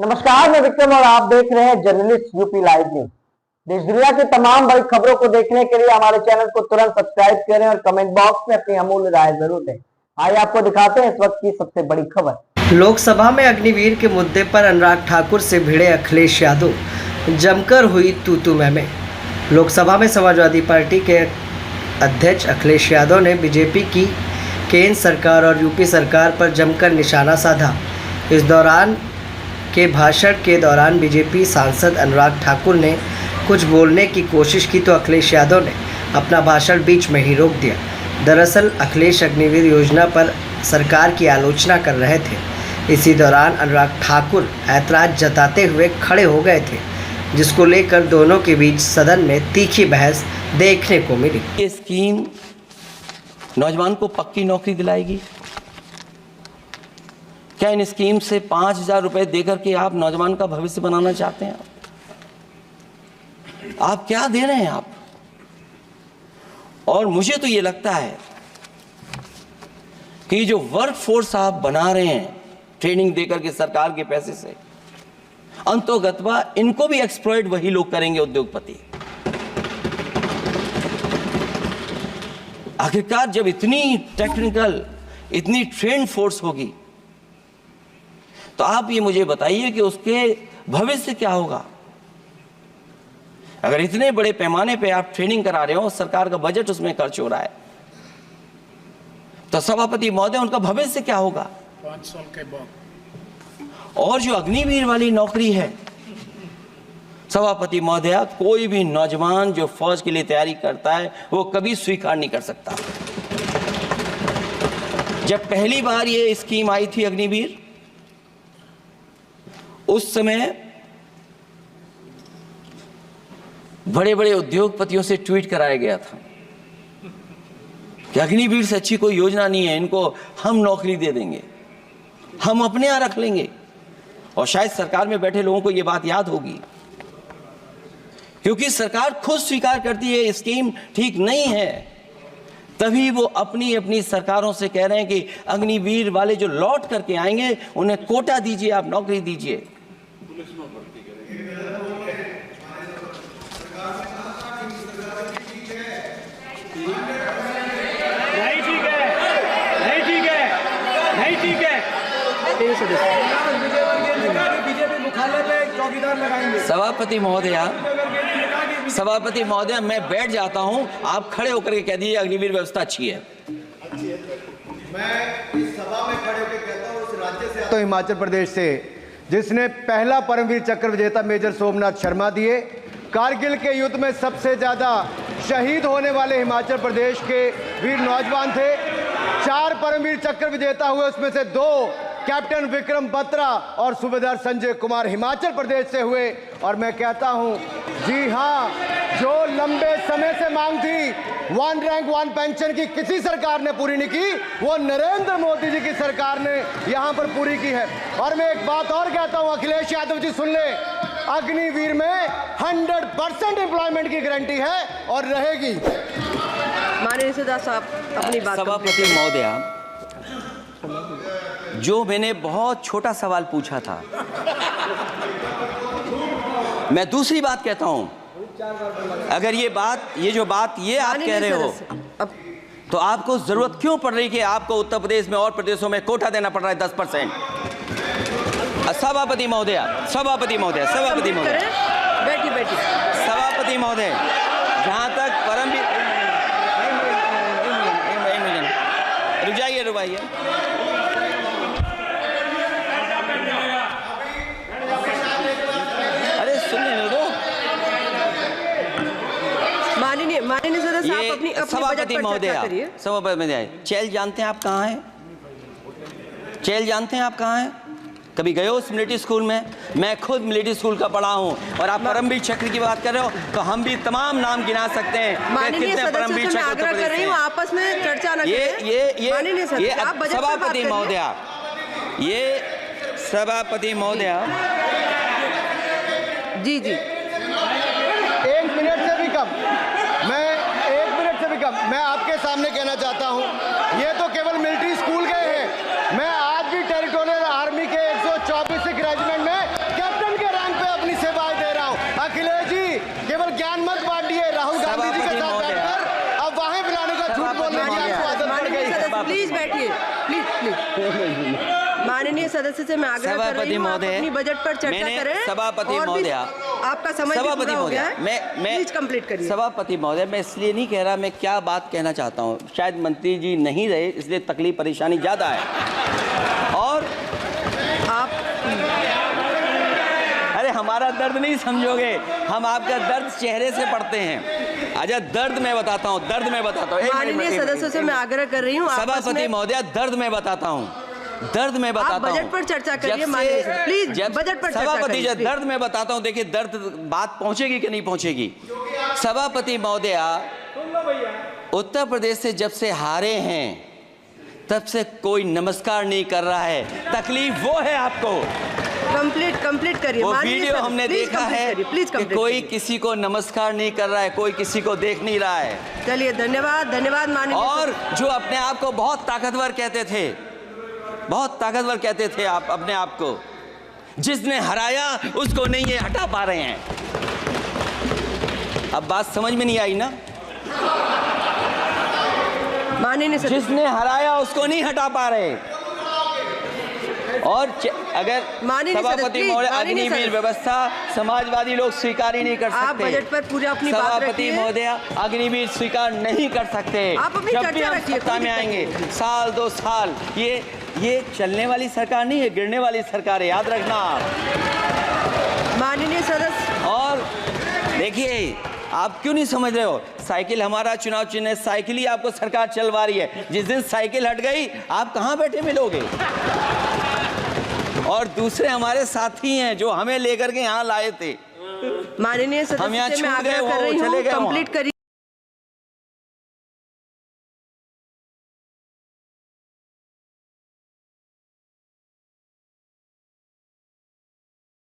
नमस्कार, मैं विक्रम और आप देख रहे हैं जर्नलिस्ट यूपी लाइव न्यूज। देश दुनिया की तमाम बड़ी खबरों को देखने के लिए हमारे चैनल को तुरंत सब्सक्राइब करें और कमेंट बॉक्स में अपनी अमूल्य राय जरूर दें। आइए आपको दिखाते हैं इस वक्त की सबसे बड़ी खबर। लोकसभा में अग्निवीर के मुद्दे पर अनुराग ठाकुर से भिड़े अखिलेश यादव, जमकर हुई तू मैं। लोकसभा में समाजवादी पार्टी के अध्यक्ष अखिलेश यादव ने बीजेपी की केंद्र सरकार और यूपी सरकार पर जमकर निशाना साधा। इस दौरान के भाषण के दौरान बीजेपी सांसद अनुराग ठाकुर ने कुछ बोलने की कोशिश की तो अखिलेश यादव ने अपना भाषण बीच में ही रोक दिया। दरअसल अखिलेश अग्निवीर योजना पर सरकार की आलोचना कर रहे थे। इसी दौरान अनुराग ठाकुर ऐतराज जताते हुए खड़े हो गए थे, जिसको लेकर दोनों के बीच सदन में तीखी बहस देखने को मिली। ये स्कीम नौजवान को पक्की नौकरी दिलाएगी? क्या इन स्कीम से 5,000 रुपए देकर के आप नौजवान का भविष्य बनाना चाहते हैं? आप क्या दे रहे हैं आप? और मुझे तो ये लगता है कि जो वर्क फोर्स आप बना रहे हैं ट्रेनिंग देकर के सरकार के पैसे से, अंतोगत्वा इनको भी एक्सप्लॉइट वही लोग करेंगे, उद्योगपति। आखिरकार जब इतनी टेक्निकल, इतनी ट्रेन फोर्स होगी तो आप ये मुझे बताइए कि उसके भविष्य क्या होगा। अगर इतने बड़े पैमाने पे आप ट्रेनिंग करा रहे हो, सरकार का बजट उसमें खर्च हो रहा है, तो सभापति महोदय उनका भविष्य क्या होगा 5 साल के बाद? और जो अग्निवीर वाली नौकरी है, सभापति महोदय, कोई भी नौजवान जो फौज के लिए तैयारी करता है वो कभी स्वीकार नहीं कर सकता। जब पहली बार ये स्कीम आई थी अग्निवीर, उस समय बड़े बड़े उद्योगपतियों से ट्वीट कराया गया था कि अग्निवीर से अच्छी कोई योजना नहीं है, इनको हम नौकरी दे देंगे, हम अपने यहां रख लेंगे। और शायद सरकार में बैठे लोगों को यह बात याद होगी, क्योंकि सरकार खुद स्वीकार करती है स्कीम ठीक नहीं है, तभी वो अपनी अपनी सरकारों से कह रहे हैं कि अग्निवीर वाले जो लौट करके आएंगे उन्हें कोटा दीजिए, आप नौकरी दीजिए। सभापति महोदय, मैं बैठ जाता हूं, आप खड़े होकर के कह दीजिए अग्निवीर व्यवस्था अच्छी है। मैं इस सभा में खड़े होकर कहता हूं, उस राज्य से आता हूं, हिमाचल प्रदेश से, जिसने पहला परमवीर चक्र विजेता मेजर सोमनाथ शर्मा दिए। कारगिल के युद्ध में सबसे ज्यादा शहीद होने वाले हिमाचल प्रदेश के वीर नौजवान थे। 4 परमवीर चक्र विजेता हुए, उसमें से 2 कैप्टन विक्रम बत्रा और सूबेदार संजय कुमार हिमाचल प्रदेश से हुए। और मैं कहता हूं, जी हां, जो लंबे समय से मांग थी 1 रैंक 1 पेंशन की, किसी सरकार ने पूरी नहीं की, वो नरेंद्र मोदी जी की सरकार ने यहां पर पूरी की है। और मैं एक बात और कहता हूं, अखिलेश यादव जी सुन ले, अग्निवीर में 100% एम्प्लॉयमेंट की गारंटी है और रहेगी। माननीय सदा साहब अपनी बात। सभापति महोदय, जो मैंने बहुत छोटा सवाल पूछा था, मैं दूसरी बात कहता हूं। अगर ये जो बात आप कह रहे हो, तो आपको जरूरत क्यों पड़ रही कि आपको उत्तर प्रदेश में और प्रदेशों में कोटा देना पड़ रहा है 10%? सभापति महोदय, सभापति महोदय, सभापति महोदय, बैठी सभापति महोदय, जहां तक परमवीर, रुक जाइए, अरे सुनने दो। माननीय सदा साहब अपनी सभापति महोदय, सभापति महोदय, चैल जानते हैं आप कहाँ हैं? चैल जानते हैं आप कहाँ हैं? कभी गए हो मिलिट्री स्कूल में? मैं खुद मिलिट्री स्कूल का पढ़ा हूँ। और आप परमवीर चक्र की बात कर रहे हो, तो हम भी तमाम नाम गिना सकते हैं कितने परमवीर चक्र। आग्रह कर रही हूँ, आपस में चर्चा न करें। ये सभापति महोदय, ये सभापति महोदय, जी 1 मिनट से भी कम, मैं आपके सामने कहना चाहता हूं, ये तो केवल मिलिट्री स्कूल गए हैं। मैं आज भी टेरिटोरियल आर्मी के 124 रेजिमेंट में प्लीज बैठिए, प्लीज प्लीज। माननीय सदस्य से मैं आग्रह कर रही हूँ, आप अपनी बजट पर चर्चा करें। सभापति और भी महोदय, आपका समय भी पूरा हो गया है, प्लीज कंप्लीट करिए। सभापति महोदय, मैं इसलिए नहीं कह रहा, मैं क्या बात कहना चाहता हूँ, शायद मंत्री जी नहीं रहे इसलिए तकलीफ परेशानी ज्यादा है। और आप अरे हमारा दर्द नहीं समझोगे, हम आपका दर्द चेहरे से पढ़ते हैं। अच्छा दर्द मैं बताता हूँ, दर्द मैं बताता हूँ। माननीय सदस्यों से मैं आग्रह कर रही हूँ, सभापति महोदय, दर्द मैं बताता हूँ, दर्द मैं बताता हूँ। बजट पर चर्चा करिए माननीय सदस्य, प्लीज बजट पर चर्चा सभापति करिए। जी, दर्द मैं बताता हूँ, देखिए दर्द बात पहुंचेगी कि नहीं पहुंचेगी। सभापति महोदय, उत्तर प्रदेश से जब से हारे हैं तब से कोई नमस्कार नहीं कर रहा है, तकलीफ वो है आपको। कंप्लीट करिए। वो वीडियो हमने देखा है कि कोई किसी को नमस्कार नहीं कर रहा है, कोई किसी को देख नहीं रहा है। चलिए, धन्यवाद माननीय। और जो अपने आप को बहुत ताकतवर कहते थे, बहुत ताकतवर कहते थे आप अपने आप को, जिसने हराया उसको नहीं ये हटा पा रहे हैं। अब बात समझ में नहीं आई ना? माननीय सदस्य, जिसने हराया उसको नहीं हटा पा रहे। और अगर सभापति महोदय, अग्निवीर व्यवस्था समाजवादी लोग स्वीकार ही नहीं कर सकते। आप बजट पर पूरा अपनी बात सभापति रखिए। महोदय, अग्निवीर स्वीकार नहीं कर सकते। आप अपनी जब चर्चा भी हम रखिए, सत्ता में आएंगे, साल 2 साल, ये चलने वाली सरकार नहीं है, गिरने वाली सरकार है, याद रखना आप। माननीय सदस्य, और देखिए, आप क्यों नहीं समझ रहे हो? साइकिल हमारा चुनाव चिन्ह है, साइकिल ही आपको सरकार चलवा रही है। जिस दिन साइकिल हट गई, आप कहाँ बैठे मिलोगे? और दूसरे हमारे साथी हैं जो हमें लेकर के यहाँ लाए थे, माननीय हम यहाँ सदस्य से मैं छूट गए, आग्रह कर वो रही चले हूँ, गए वहाँ। कंप्लीट करिए।